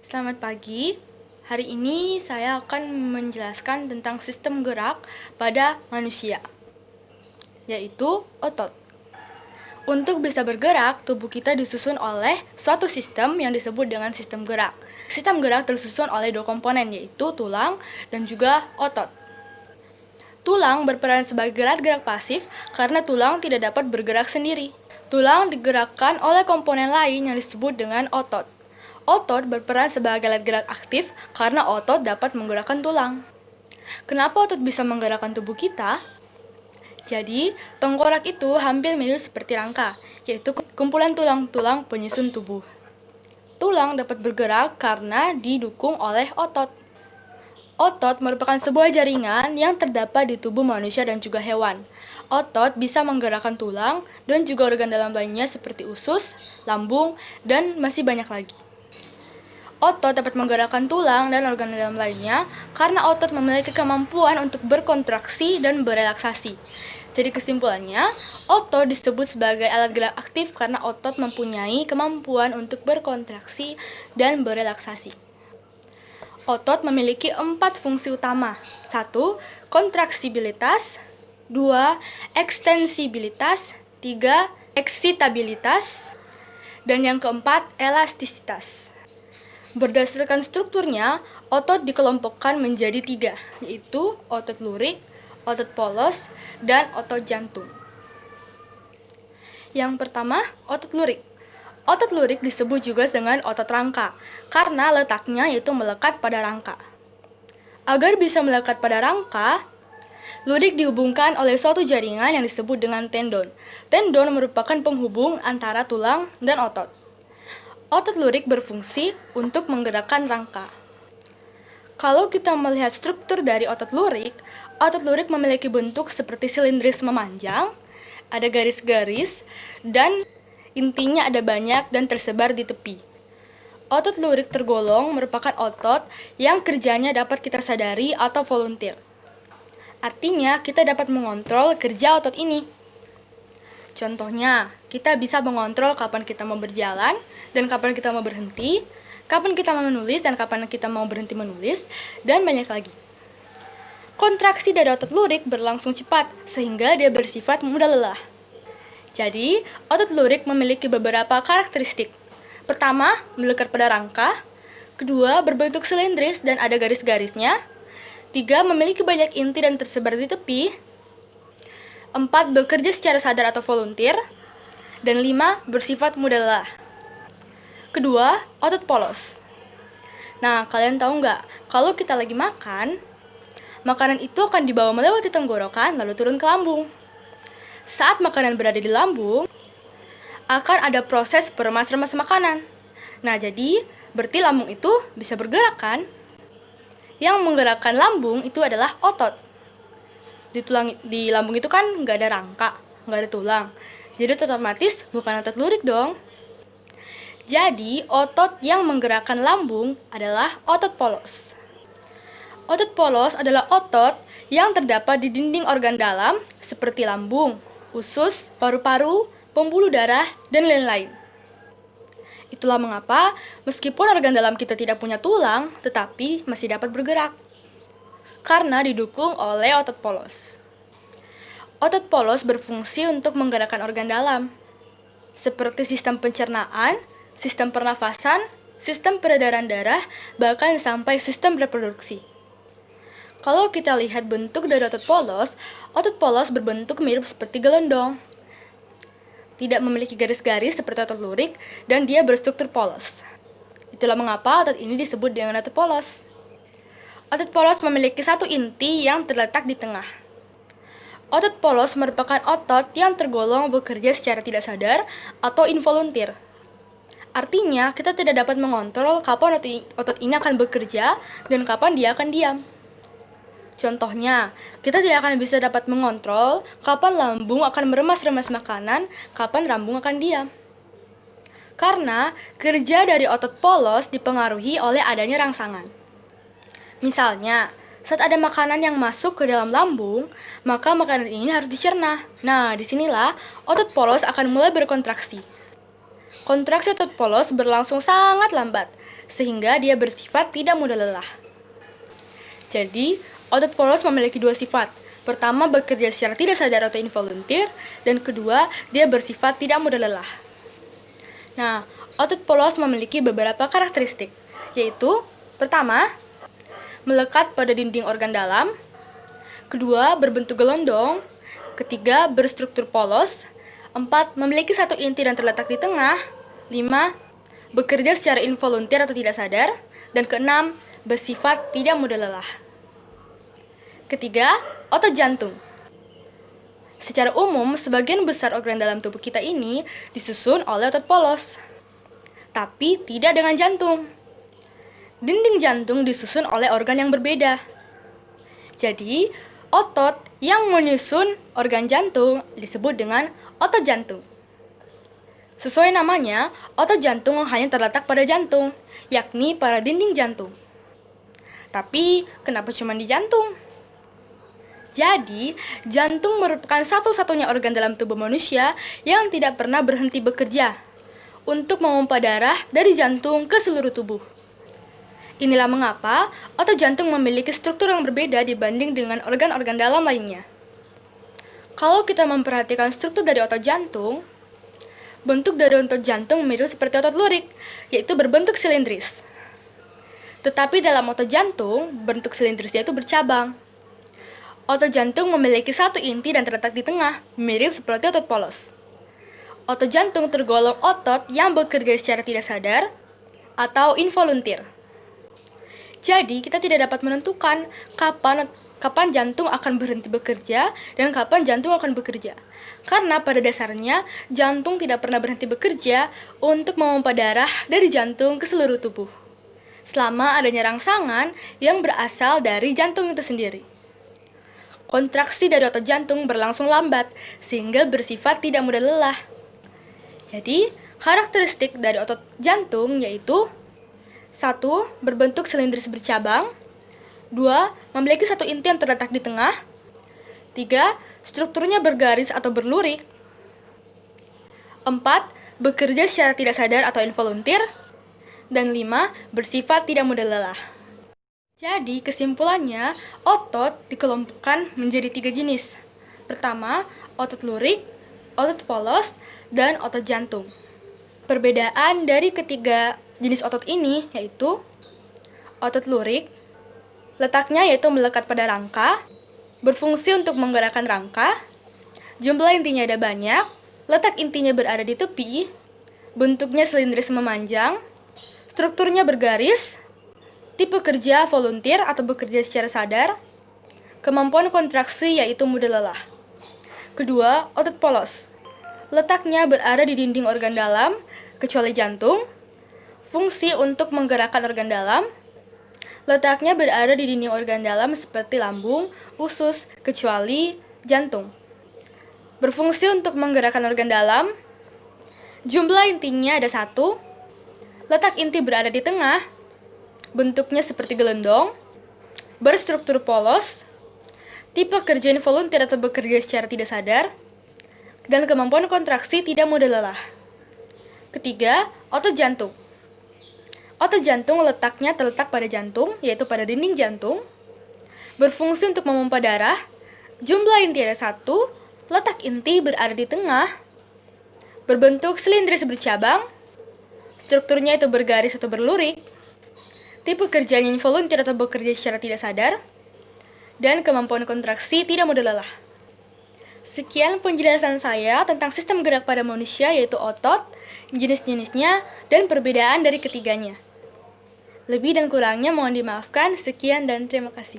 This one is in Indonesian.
Selamat pagi. Hari ini saya akan menjelaskan tentang sistem gerak pada manusia, yaitu otot. Untuk bisa bergerak, tubuh kita disusun oleh suatu sistem yang disebut dengan sistem gerak. Sistem gerak tersusun oleh dua komponen, yaitu tulang dan juga otot. Tulang berperan sebagai alat gerak pasif karena tulang tidak dapat bergerak sendiri. Tulang digerakkan oleh komponen lain yang disebut dengan otot. Otot berperan sebagai alat gerak aktif karena otot dapat menggerakkan tulang. Kenapa otot bisa menggerakkan tubuh kita? Jadi, tengkorak itu hampir mirip seperti rangka, yaitu kumpulan tulang-tulang penyusun tubuh. Tulang dapat bergerak karena didukung oleh otot. Otot merupakan sebuah jaringan yang terdapat di tubuh manusia dan juga hewan. Otot bisa menggerakkan tulang dan juga organ dalam lainnya seperti usus, lambung, dan masih banyak lagi. Otot dapat menggerakkan tulang dan organ dalam lainnya karena otot memiliki kemampuan untuk berkontraksi dan berelaksasi. Jadi kesimpulannya, otot disebut sebagai alat gerak aktif karena otot mempunyai kemampuan untuk berkontraksi dan berelaksasi. Otot memiliki 4 fungsi utama. 1. Kontraksibilitas. 2. Ekstensibilitas. 3. Eksitabilitas. Dan yang keempat, elastisitas. Berdasarkan strukturnya, otot dikelompokkan menjadi 3, yaitu otot lurik, otot polos, dan otot jantung. Yang pertama, otot lurik. Otot lurik disebut juga dengan otot rangka, karena letaknya yaitu melekat pada rangka. Agar bisa melekat pada rangka, lurik dihubungkan oleh suatu jaringan yang disebut dengan tendon. Tendon merupakan penghubung antara tulang dan otot. Otot lurik berfungsi untuk menggerakkan rangka. Kalau kita melihat struktur dari otot lurik memiliki bentuk seperti silindris memanjang, ada garis-garis, dan intinya ada banyak dan tersebar di tepi. Otot lurik tergolong merupakan otot yang kerjanya dapat kita sadari atau volunteer. Artinya, kita dapat mengontrol kerja otot ini. Contohnya, kita bisa mengontrol kapan kita mau berjalan dan kapan kita mau berhenti, kapan kita mau menulis dan kapan kita mau berhenti menulis, dan banyak lagi. Kontraksi dari otot lurik berlangsung cepat, sehingga dia bersifat mudah lelah. Jadi, otot lurik memiliki beberapa karakteristik. Pertama, melekat pada rangka. Kedua, berbentuk silindris dan ada garis-garisnya. 3, memiliki banyak inti dan tersebar di tepi. 4, bekerja secara sadar atau volunteer. Dan 5, bersifat mudah lelah. Kedua, otot polos. Nah, kalian tahu nggak, kalau kita lagi makan, makanan itu akan dibawa melewati tenggorokan lalu turun ke lambung. Saat makanan berada di lambung, akan ada proses peremas-remas makanan. Nah, jadi berarti lambung itu bisa bergerak kan? Yang menggerakkan lambung itu adalah otot. Di lambung itu kan nggak ada rangka, nggak ada tulang. Jadi otomatis bukan otot lurik dong. Jadi, otot yang menggerakkan lambung adalah otot polos. Otot polos adalah otot yang terdapat di dinding organ dalam seperti lambung, usus, paru-paru, pembuluh darah, dan lain-lain. Itulah mengapa meskipun organ dalam kita tidak punya tulang, tetapi masih dapat bergerak. Karena didukung oleh otot polos. Otot polos berfungsi untuk menggerakkan organ dalam, seperti sistem pencernaan, sistem pernafasan, sistem peredaran darah, bahkan sampai sistem reproduksi. Kalau kita lihat bentuk dari otot polos berbentuk mirip seperti gelondong. Tidak memiliki garis-garis seperti otot lurik dan dia berstruktur polos. Itulah mengapa otot ini disebut dengan otot polos. Otot polos memiliki satu inti yang terletak di tengah. Otot polos merupakan otot yang tergolong bekerja secara tidak sadar atau involunteer. Artinya, kita tidak dapat mengontrol kapan otot ini akan bekerja dan kapan dia akan diam. Contohnya, kita tidak akan bisa dapat mengontrol kapan lambung akan meremas-remas makanan, kapan lambung akan diam. Karena kerja dari otot polos dipengaruhi oleh adanya rangsangan. Misalnya, saat ada makanan yang masuk ke dalam lambung, maka makanan ini harus dicerna. Nah, disinilah otot polos akan mulai berkontraksi. Kontraksi otot polos berlangsung sangat lambat, sehingga dia bersifat tidak mudah lelah. Jadi, otot polos memiliki dua sifat. Pertama, bekerja secara tidak sadar atau involuntir, dan kedua, dia bersifat tidak mudah lelah. Nah, otot polos memiliki beberapa karakteristik, yaitu pertama, melekat pada dinding organ dalam, kedua, berbentuk gelondong, ketiga, berstruktur polos, 4, memiliki satu inti dan terletak di tengah, 5, bekerja secara involuntir atau tidak sadar, dan keenam, bersifat tidak mudah lelah. Ketiga, otot jantung. Secara umum, sebagian besar organ dalam tubuh kita ini disusun oleh otot polos, tapi tidak dengan jantung. Dinding jantung disusun oleh organ yang berbeda. Jadi, otot yang menyusun organ jantung disebut dengan otot jantung. Sesuai namanya, otot jantung hanya terletak pada jantung, yakni pada dinding jantung. Tapi, kenapa cuma di jantung? Jadi, jantung merupakan satu-satunya organ dalam tubuh manusia yang tidak pernah berhenti bekerja untuk memompa darah dari jantung ke seluruh tubuh. Inilah mengapa otot jantung memiliki struktur yang berbeda dibanding dengan organ-organ dalam lainnya. Kalau kita memperhatikan struktur dari otot jantung, bentuk dari otot jantung mirip seperti otot lurik, yaitu berbentuk silindris. Tetapi dalam otot jantung, bentuk silindrisnya itu bercabang. Otot jantung memiliki satu inti dan terletak di tengah, mirip seperti otot polos. Otot jantung tergolong otot yang bekerja secara tidak sadar atau involuntir. Jadi, kita tidak dapat menentukan kapan jantung akan berhenti bekerja dan kapan jantung akan bekerja. Karena pada dasarnya, jantung tidak pernah berhenti bekerja untuk memompa darah dari jantung ke seluruh tubuh, selama adanya rangsangan yang berasal dari jantung itu sendiri. Kontraksi dari otot jantung berlangsung lambat, sehingga bersifat tidak mudah lelah. Jadi, karakteristik dari otot jantung yaitu 1. Berbentuk silindris bercabang. 2. Memiliki satu inti yang terletak di tengah. 3. Strukturnya bergaris atau berlurik. 4. Bekerja secara tidak sadar atau involuntir. Dan 5. Bersifat tidak mudah lelah. Jadi, kesimpulannya, otot dikelompokkan menjadi 3 jenis. Pertama, otot lurik, otot polos, dan otot jantung. Perbedaan dari ketiga jenis otot ini yaitu otot lurik, letaknya yaitu melekat pada rangka, berfungsi untuk menggerakkan rangka, jumlah intinya ada banyak, letak intinya berada di tepi, bentuknya silindris memanjang, strukturnya bergaris, tipe kerja volunteer atau bekerja secara sadar, kemampuan kontraksi yaitu mudah lelah. Kedua, otot polos. Letaknya berada di dinding organ dalam, kecuali jantung, fungsi untuk menggerakkan organ dalam, letaknya berada di dinding organ dalam seperti lambung, usus, kecuali jantung. Berfungsi untuk menggerakkan organ dalam, jumlah intinya ada 1, letak inti berada di tengah, bentuknya seperti gelondong, berstruktur polos, tipe kerja involuntir atau bekerja secara tidak sadar, dan kemampuan kontraksi tidak mudah lelah. Ketiga, otot jantung. Otot jantung letaknya terletak pada jantung, yaitu pada dinding jantung, berfungsi untuk memompa darah, jumlah inti ada 1, letak inti berada di tengah, berbentuk silindris bercabang, strukturnya itu bergaris atau berlurik, tipe kerjanya involuntir atau bekerja secara tidak sadar, dan kemampuan kontraksi tidak mudah lelah. Sekian penjelasan saya tentang sistem gerak pada manusia yaitu otot, jenis-jenisnya, dan perbedaan dari ketiganya. Lebih dan kurangnya mohon dimaafkan. Sekian dan terima kasih.